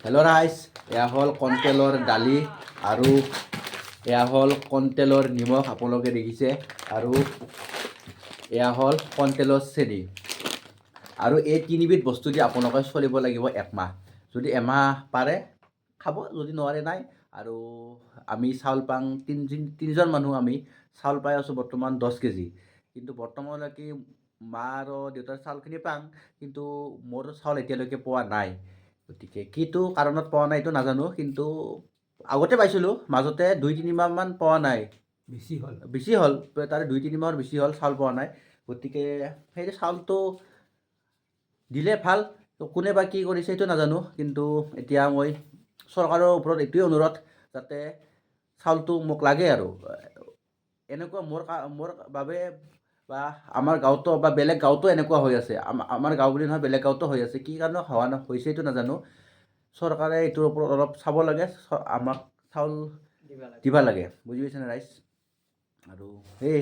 Hello' ৰাইজ, এয়া হ'ল কণতেলৰ দালি আৰু এয়া হ'ল কণতেলৰ নিমখ আপোনালোকে দেখিছে আৰু এয়া হ'ল কণতেলৰ চেনি আৰু এই তিনিবিধ বস্তু দি আপোনালোকে চলিব লাগিব একমাহ। যদি এমাহ পাৰে খাব, যদি নোৱাৰে নাই। আৰু আমি চাউল পাওঁ তিনিজন মানুহ আমি চাউল পাই আছোঁ বৰ্তমান 10 কেজি। কিন্তু বৰ্তমানলৈকে মা আৰু দেউতাৰ চাউলখিনি পাওঁ, কিন্তু মোৰ চাউল এতিয়ালৈকে পোৱা নাই। গতিকে কিটো কাৰণত পোৱা নাই এইটো নাজানো, কিন্তু আগতে পাইছিলোঁ, মাজতে 2-3 মাহমান পোৱা নাই। বেছি হ'ল তাৰে 2-3 মাহৰ বেছি হ'ল চাউল পোৱা নাই। গতিকে সেই চাউলটো দিলে ভাল, কোনে বা কি কৰিছে সেইটো নাজানো। কিন্তু এতিয়া মই চৰকাৰৰ ওপৰত এইটোৱে অনুৰোধ, যাতে চাউলটো মোক লাগে আৰু এনেকুৱা মোৰ বাবে বা আমাৰ গাঁৱতো বা বেলেগ গাঁৱতো এনেকুৱা হৈ আছে। আমাৰ গাঁও বুলি নহয়, বেলেগ গাঁৱতো হৈ আছে। কি কাৰণে হৈছে এইটো নাজানো। চৰকাৰে এইটোৰ ওপৰত অলপ চাব লাগে, আমাক চাউল দিব লাগে। বুজি পাইছেনে ৰাইজ? আৰু সেয়ে